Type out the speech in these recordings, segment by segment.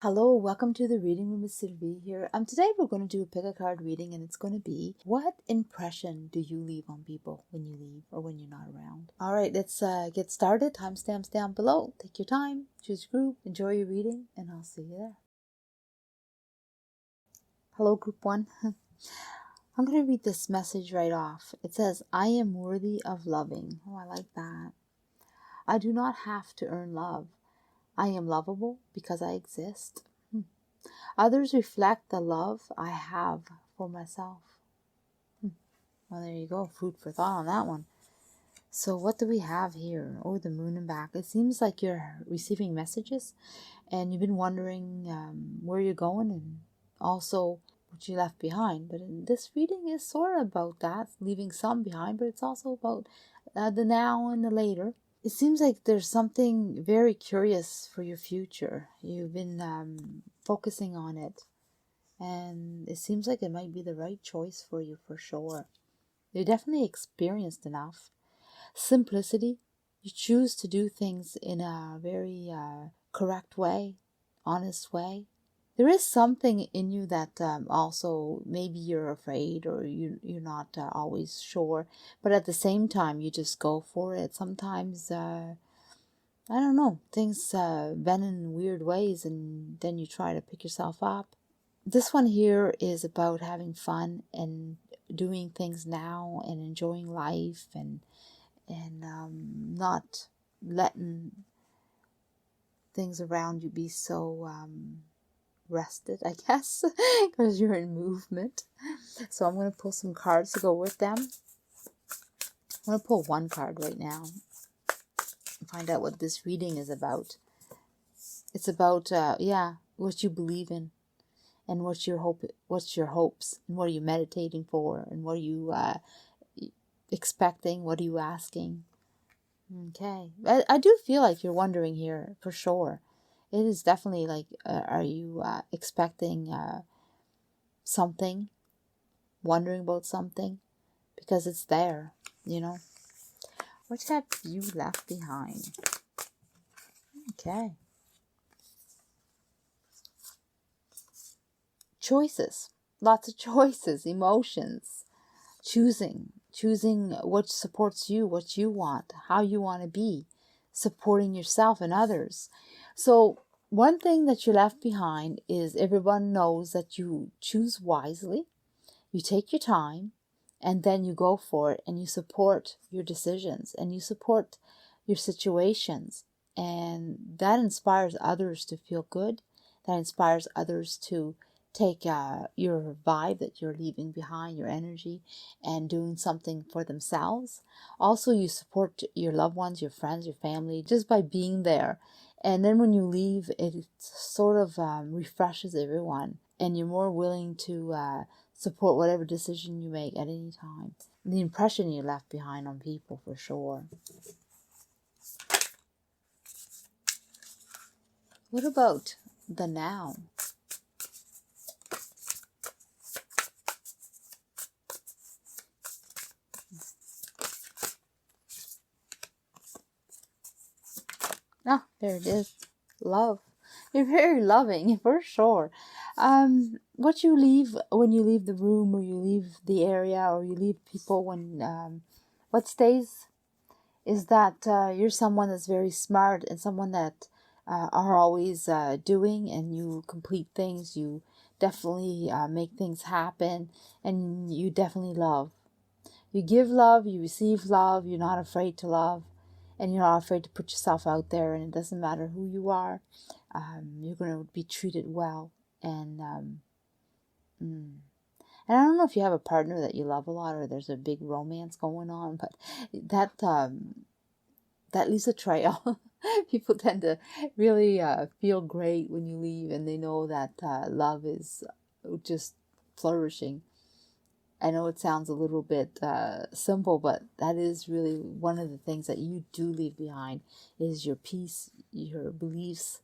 Hello, welcome to the reading room with Sylvie here. Today we're going to do a pick a card reading, and it's going to be, what impression do you leave on people when you leave or when you're not around? All right, let's get started. Timestamps down below. Take your time, choose your group, enjoy your reading, and I'll see you there. Hello, group one. I'm going to read this message right off. It says, I am worthy of loving. Oh, I like that. I do not have to earn love. I am lovable because I exist. Others reflect the love I have for myself. Well, there you go. Food for thought on that one. So what do we have here? Oh, the moon and back. It seems like you're receiving messages and you've been wondering where you're going and also what you left behind. But this reading is sort of about that, leaving some behind, but it's also about the now and the later. It seems like there's something very curious for your future. You've been focusing on it. And it seems like it might be the right choice for you for sure. You're definitely experienced enough. Simplicity. You choose to do things in a very correct way, honest way. There is something in you that also maybe you're afraid or you're not always sure. But at the same time, you just go for it. Sometimes, I don't know, things bend in weird ways and then you try to pick yourself up. This one here is about having fun and doing things now and enjoying life and not letting things around you be so rested, I guess, because you're in movement. So I'm going to pull some cards to go with them. I'm going to pull one card right now and find out what this reading is about. It's about, what you believe in. And what's your hopes, and what are you meditating for, and what are you expecting, what are you asking? Okay, I do feel like you're wondering here for sure. It is definitely like, are you expecting something, wondering about something, because it's there, you know. What have you left behind? Okay. Choices, lots of choices, emotions. Choosing what supports you, what you want, how you want to be, supporting yourself and others. So one thing that you left behind is everyone knows that you choose wisely, you take your time, and then you go for it and you support your decisions and you support your situations. And that inspires others to feel good. That inspires others to take your vibe that you're leaving behind, your energy, and doing something for themselves. Also, you support your loved ones, your friends, your family, just by being there. And then when you leave, it sort of refreshes everyone, and you're more willing to support whatever decision you make at any time. The impression you left behind on people for sure. What about the now? Ah, there it is. Love. You're very loving, for sure. What you leave when you leave the room, or you leave the area, or you leave people, when what stays is that you're someone that's very smart and someone that are always doing, and you complete things. You definitely make things happen, and you definitely love. You give love, you receive love, you're not afraid to love, and you're not afraid to put yourself out there, and it doesn't matter who you are. You're going to be treated well. And and I don't know if you have a partner that you love a lot or there's a big romance going on, but that leaves a trail. People tend to really feel great when you leave, and they know that love is just flourishing. I know it sounds a little bit simple, but that is really one of the things that you do leave behind is your peace, your beliefs,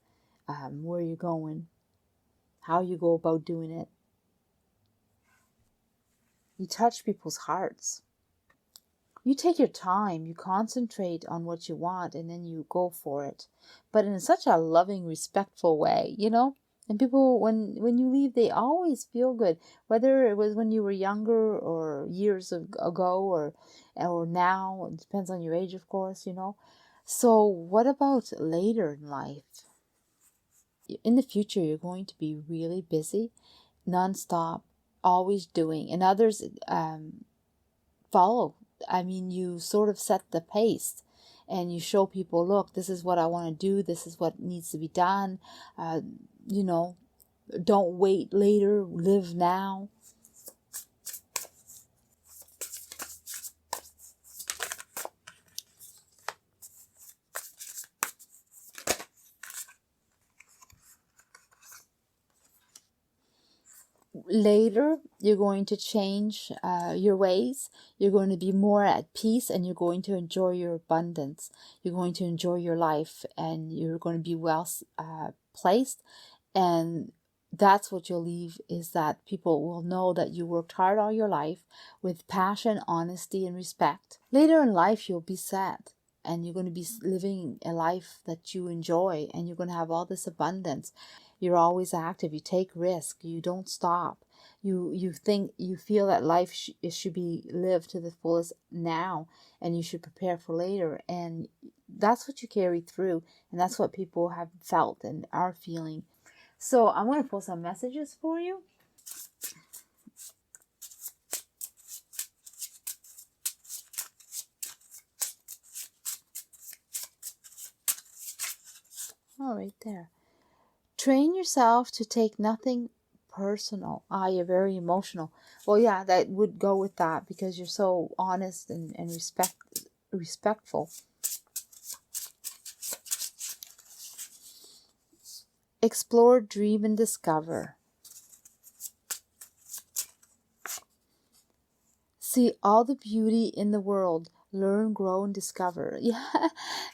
where you're going, how you go about doing it. You touch people's hearts. You take your time, you concentrate on what you want, and then you go for it. But in such a loving, respectful way, you know? And people, when you leave, they always feel good, whether it was when you were younger or years ago or now. It depends on your age, of course, So what about later in life? In the future, you're going to be really busy, nonstop, always doing, and others follow. I mean, you sort of set the pace and you show people, look, this is what I want to do. This is what needs to be done. You know, don't wait later, live now. Later, you're going to change your ways. You're going to be more at peace, and you're going to enjoy your abundance. You're going to enjoy your life, and you're going to be well placed. And that's what you'll leave, is that people will know that you worked hard all your life with passion, honesty, and respect. Later in life, you'll be set, and you're going to be living a life that you enjoy, and you're going to have all this abundance. You're always active. You take risk. You don't stop. You feel that life should be lived to the fullest now, and you should prepare for later. And that's what you carry through, and that's what people have felt and are feeling. So I'm going to pull some messages for you. All right, there. Train yourself to take nothing personal. You're very emotional. Well, yeah, that would go with that because you're so honest and respectful. Explore, dream, and discover. See all the beauty in the world. Learn, grow, and discover. Yeah,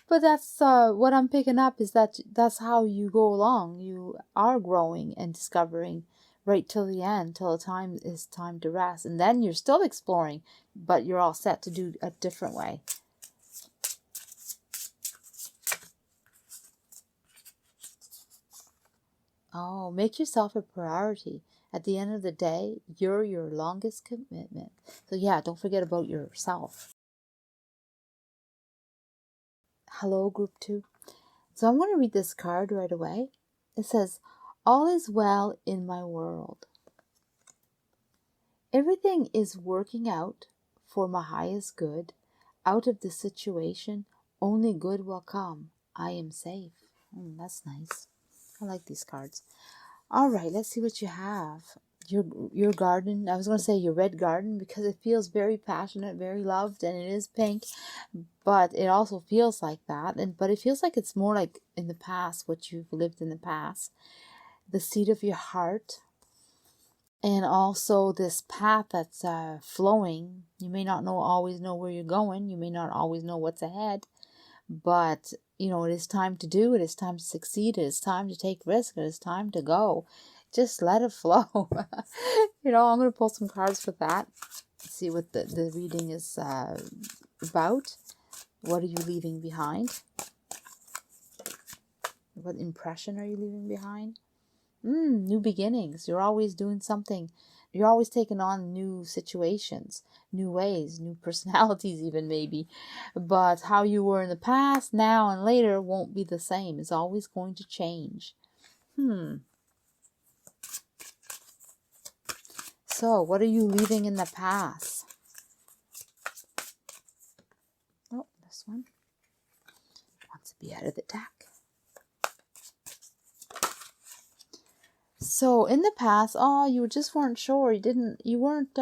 but that's what I'm picking up, is that's how you go along. You are growing and discovering right till the end, till the time is time to rest. And then you're still exploring, but you're all set to do a different way. Oh, make yourself a priority. At the end of the day, you're your longest commitment. So yeah, don't forget about yourself. Hello, group 2. So I'm going to read this card right away. It says, all is well in my world. Everything is working out for my highest good. Out of the situation, only good will come. I am safe. That's nice. I like these cards. All right, let's see what you have. Your garden, I was going to say your red garden, because it feels very passionate, very loved, and it is pink, but it also feels like that. But it feels like it's more like in the past, what you've lived in the past. The seed of your heart, and also this path that's flowing. You may not always know where you're going. You may not always know what's ahead, but it is time to do it. It's time to succeed. It is time to take risk. It is time to go. Just let it flow. I'm going to pull some cards for that. See what the reading is about. What are you leaving behind? What impression are you leaving behind? New beginnings. You're always doing something. You're always taking on new situations, new ways, new personalities even maybe. But how you were in the past, now and later won't be the same. It's always going to change. So, what are you leaving in the past? Oh, this one wants to be out of the deck. So, in the past, you just weren't sure. You weren't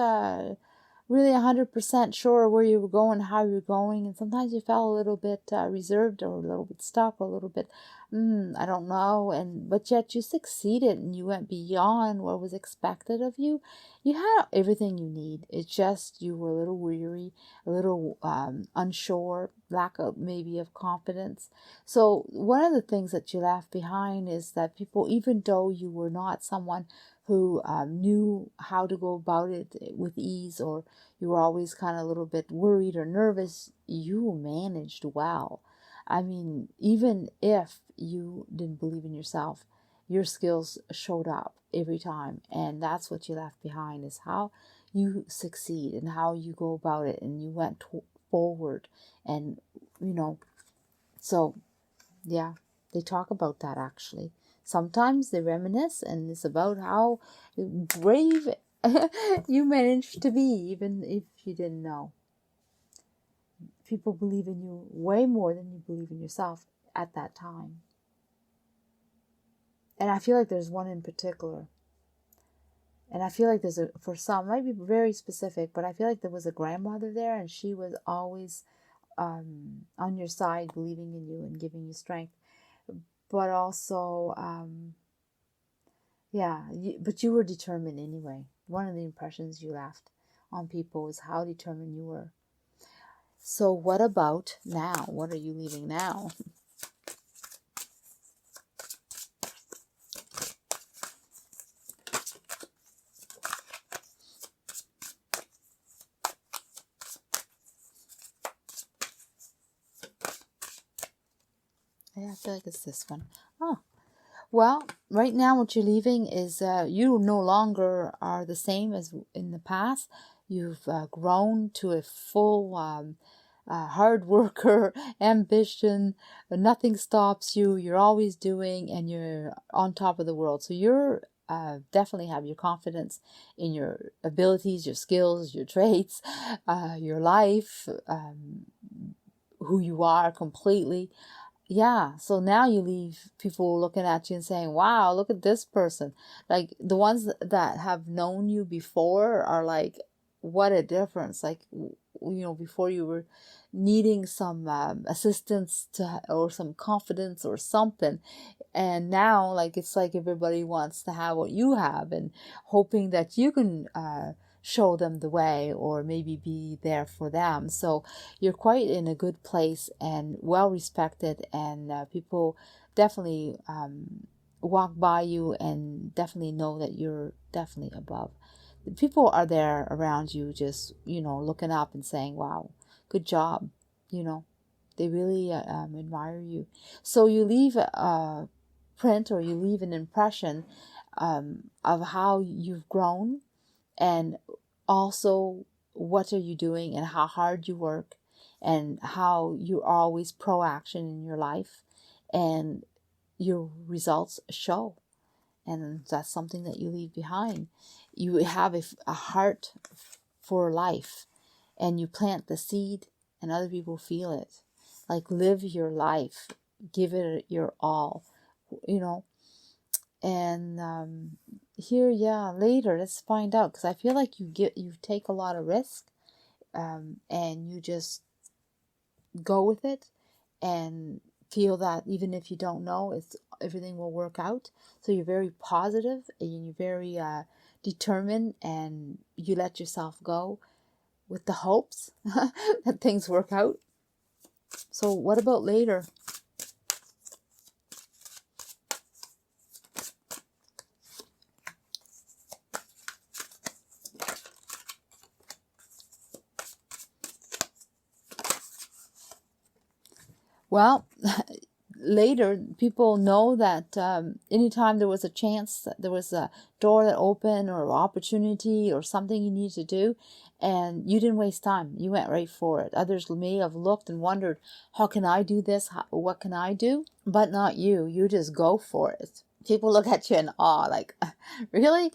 really 100% sure where you were going, how you were going, and sometimes you felt a little bit reserved, or a little bit stuck, or a little bit, I don't know, but yet you succeeded, and you went beyond what was expected of you. You had everything you need. It's just you were a little weary, a little unsure, lack of maybe of confidence. So one of the things that you left behind is that people, even though you were not someone who knew how to go about it with ease, or you were always kind of a little bit worried or nervous, you managed well. I mean, even if you didn't believe in yourself, your skills showed up every time. And that's what you left behind, is how you succeed and how you go about it. And you went forward. And, so yeah, they talk about that actually. Sometimes they reminisce, and it's about how brave you managed to be, even if you didn't know. People believe in you way more than you believe in yourself at that time. And I feel like there's one in particular. And I feel like for some, might be very specific, but I feel like there was a grandmother there, and she was always on your side, believing in you and giving you strength. But also, but you were determined anyway. One of the impressions you left on people is how determined you were. So what about now? What are you leaving now? Yeah, I feel like it's this one. Oh, well, right now what you're leaving is you no longer are the same as in the past. You've grown to a full hard worker, ambition. Nothing stops you. You're always doing, and you're on top of the world. So you're definitely have your confidence in your abilities, your skills, your traits, your life, who you are completely. Yeah, so now you leave people looking at you and saying, wow, look at this person. Like the ones that have known you before are like, what a difference. Like, before you were needing some assistance or some confidence or something. And now, like, it's like everybody wants to have what you have, and hoping that you can show them the way or maybe be there for them. So you're quite in a good place and well respected, and people definitely walk by you and definitely know that you're definitely above. The people are there around you, just looking up and saying, wow, good job. They really admire you. So you leave a print, or you leave an impression of how you've grown, and also what are you doing and how hard you work, and how you're always pro-action in your life, and your results show. And that's something that you leave behind. You have a heart for life, and you plant the seed, and other people feel it. Like, live your life, give it your all, and here, later, let's find out, because I feel like you take a lot of risk, and you just go with it, and feel that even if you don't know, everything will work out. So you're very positive, and you're very determined, and you let yourself go with the hopes that things work out. So what about later? Well, later, people know that anytime there was a chance, there was a door that opened, or opportunity, or something you needed to do, and you didn't waste time. You went right for it. Others may have looked and wondered, how can I do this? What can I do? But not you. You just go for it. People look at you in awe, like, really?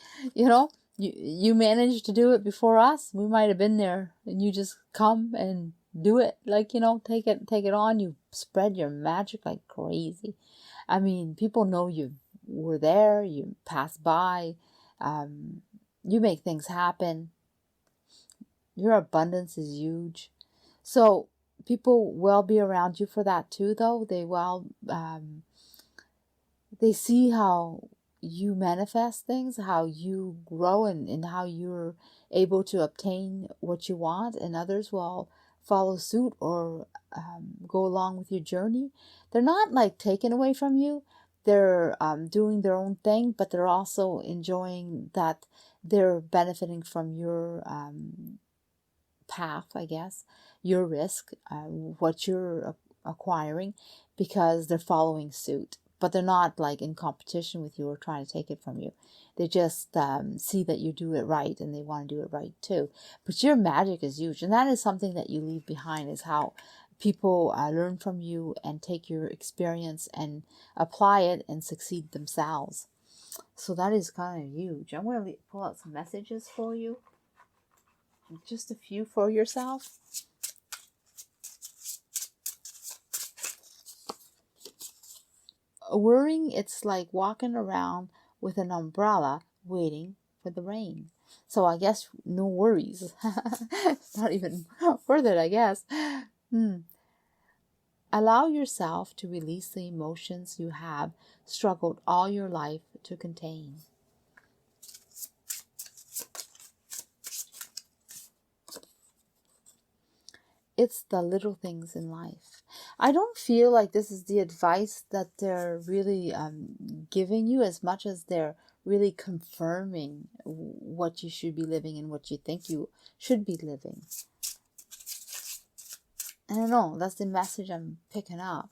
You managed to do it before us. We might have been there, and you just come and do it. Like, take it on. You spread your magic like crazy. I mean, people know you were there. You pass by. You make things happen. Your abundance is huge. So people will be around you for that too, though. They see how you manifest things, how you grow, and how you're able to obtain what you want, and others will follow suit, or go along with your journey. They're not like taken away from you. They're doing their own thing, but they're also enjoying that they're benefiting from your path, I guess, your risk, what you're acquiring, because they're following suit. but they're not like in competition with you or trying to take it from you. They just see that you do it right, and they want to do it right too. But your magic is huge, and that is something that you leave behind, is how people learn from you and take your experience and apply it and succeed themselves. So that is kind of huge. I'm going to pull out some messages for you. Just a few for yourself. Worrying, it's like walking around with an umbrella waiting for the rain. So I guess no worries. It's not even worth it, I guess. Allow yourself to release the emotions you have struggled all your life to contain. It's the little things in life. I don't feel like this is the advice that they're really giving you, as much as they're really confirming what you should be living and what you think you should be living. I don't know, that's the message I'm picking up.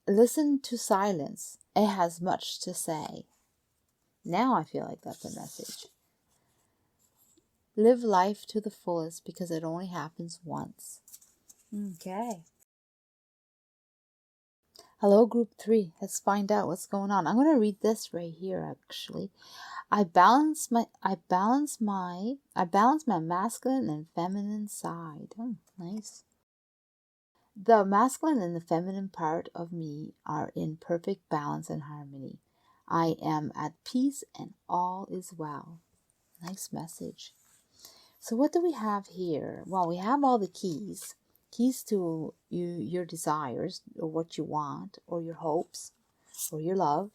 Listen to silence. It has much to say. Now I feel like that's a message. Live life to the fullest, because it only happens once. Okay. Hello, group 3. Let's find out what's going on. I'm going to read this right here, actually. I balance my masculine and feminine side. Oh, nice. The masculine and the feminine part of me are in perfect balance and harmony. I am at peace and all is well. Nice message. So what do we have here? Well, we have all the keys to your desires, or what you want, or your hopes, or your love.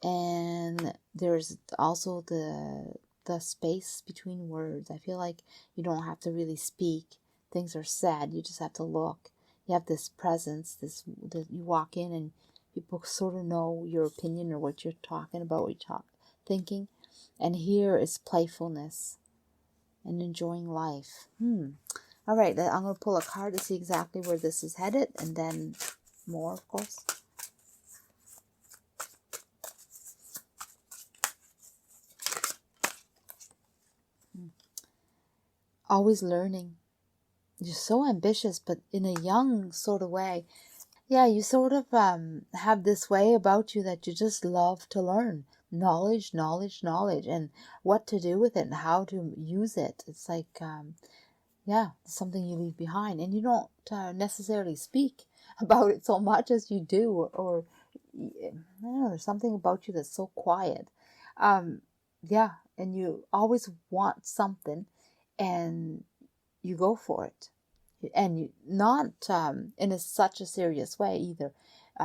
And there's also the space between words. I feel like you don't have to really speak. Things are said. You just have to look. You have this presence. You walk in and people sort of know your opinion or what you're talking about, what you're thinking. And here is playfulness and enjoying life. All right, I'm going to pull a card to see exactly where this is headed, and then more, of course. Always learning. You're so ambitious, but in a young sort of way. Yeah, you sort of have this way about you that you just love to learn. Knowledge, and what to do with it and how to use it. It's like, something you leave behind. And you don't necessarily speak about it so much as you do. Or I don't know, there's something about you that's so quiet. And you always want something, and you go for it. And you, not in such a serious way either.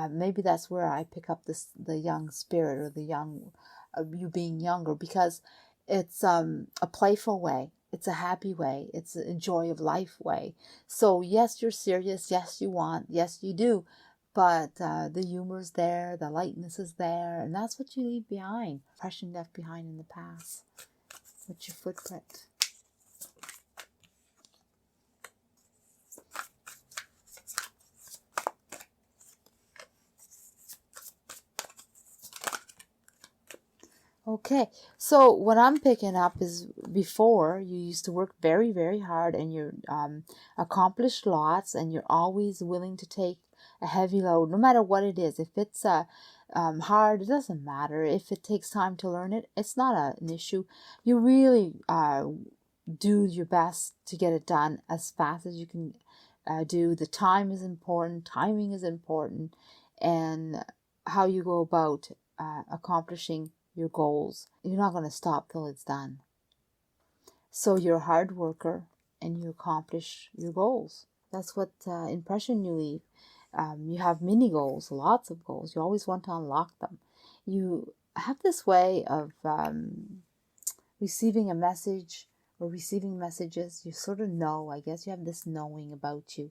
Maybe that's where I pick up the young spirit, or the young you being younger, because it's a playful way, it's a happy way, it's a joy of life way. So yes, you're serious, yes you want, yes you do, but the humor's there, the lightness is there, and that's what you leave behind, impression left behind in the past. What's your footprint? Okay, so what I'm picking up is, before you used to work very, very hard, and you're accomplished lots, and you're always willing to take a heavy load, no matter what it is. If it's hard, it doesn't matter. If it takes time to learn it, it's not an issue. You really do your best to get it done as fast as you can do. The time is important, timing is important, and how you go about accomplishing your goals. You're not going to stop till it's done. So you're a hard worker, and you accomplish your goals. That's what impression you leave. You have many goals, lots of goals. You always want to unlock them. You have this way of receiving a message or receiving messages. You sort of know, I guess you have this knowing about you,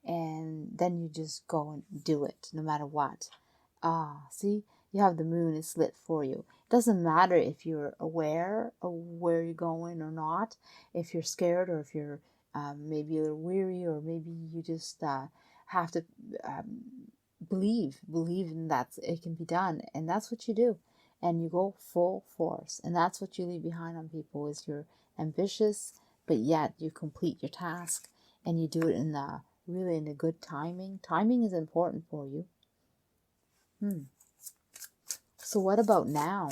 and then you just go and do it no matter what. See, you have the moon is lit for you. It doesn't matter if you're aware of where you're going or not, if you're scared, or if you're maybe you're weary, or maybe you just have to believe in that it can be done, and that's what you do, and you go full force, and that's what you leave behind on people, is you're ambitious, but yet you complete your task, and you do it in the really in a good timing is important for you. So what about now?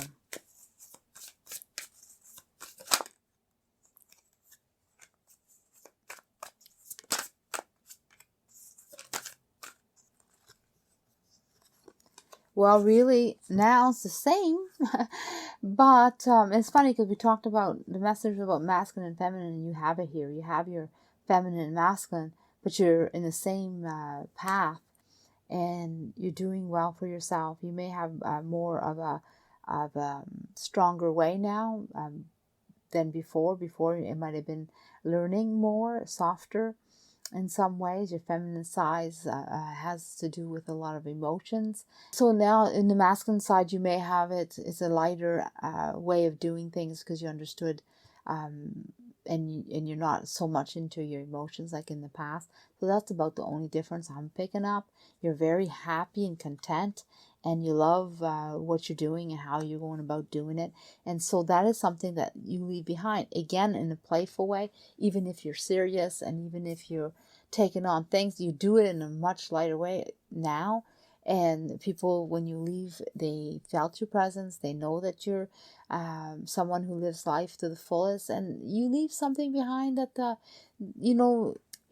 Well, really, now it's the same. But it's funny because we talked about the message about masculine and feminine, and you have it here. You have your feminine and masculine, but you're in the same path, and you're doing well for yourself. You may have more of a stronger way now than before. Before, it might have been learning more, softer. In some ways, your feminine side has to do with a lot of emotions. So now in the masculine side, you may have it's a lighter way of doing things because you understood, and you're not so much into your emotions like in the past. So that's about the only difference I'm picking up. You're very happy and content, and you love what you're doing and how you're going about doing it. And so that is something that you leave behind. Again, in a playful way, even if you're serious and even if you're taking on things, you do it in a much lighter way now. And people, when you leave, they felt your presence. They know that you're someone who lives life to the fullest, and you leave something behind that,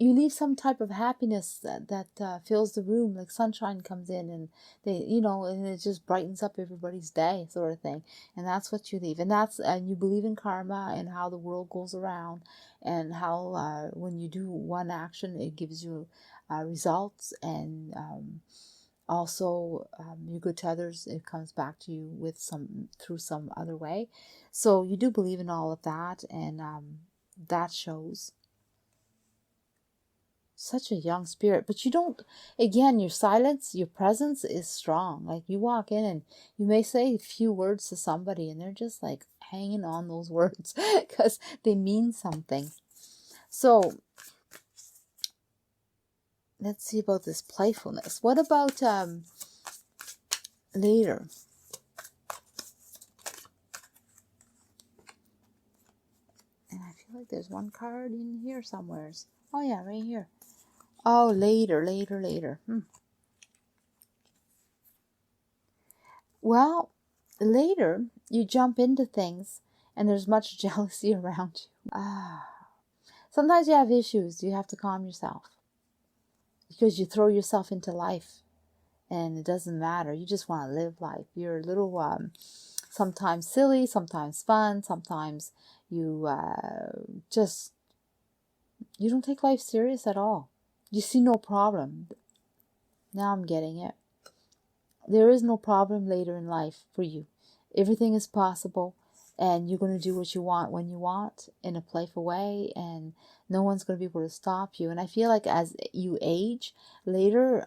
you leave some type of happiness that fills the room, like sunshine comes in, and and it just brightens up everybody's day, sort of thing. And that's what you leave, and you believe in karma and how the world goes around, and how when you do one action, it gives you results, and also you're good to others, it comes back to you through some other way. So you do believe in all of that, and that shows such a young spirit. But you don't, again, your silence, your presence is strong. Like, you walk in and you may say a few words to somebody, and they're just like hanging on those words because they mean something. So let's see about this playfulness. What about later? And I feel like there's one card in here somewheres. Oh yeah, right here. Oh, later. Well, later you jump into things and there's much jealousy around you. Sometimes you have issues. You have to calm yourself because you throw yourself into life and it doesn't matter. You just want to live life. You're a little sometimes silly, sometimes fun, sometimes you you don't take life serious at all. You see no problem. Now I'm getting it. There is no problem later in life for you. Everything is possible, and you're going to do what you want when you want in a playful way, and no one's going to be able to stop you. And I feel like as you age later,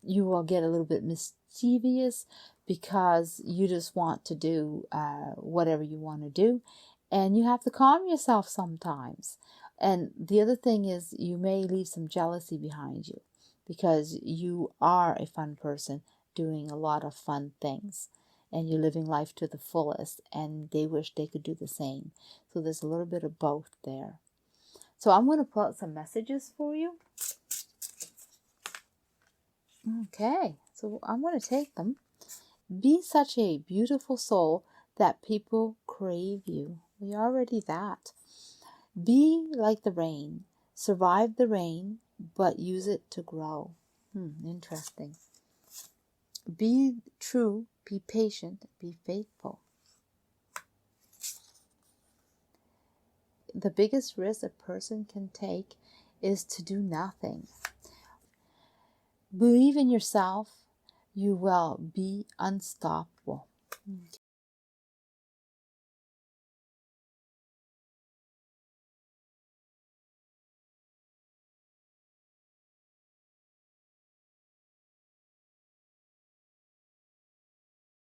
you will get a little bit mischievous because you just want to do whatever you want to do, and you have to calm yourself sometimes. And the other thing is, you may leave some jealousy behind you because you are a fun person doing a lot of fun things, and you're living life to the fullest, and they wish they could do the same. So there's a little bit of both there. So I'm going to pull out some messages for you. Okay, so I'm going to take them. Be such a beautiful soul that people crave you. We're already that. Be like the rain. Survive the rain, but use it to grow. Interesting. Be true, be patient, be faithful. The biggest risk a person can take is to do nothing. Believe in yourself, you will be unstoppable.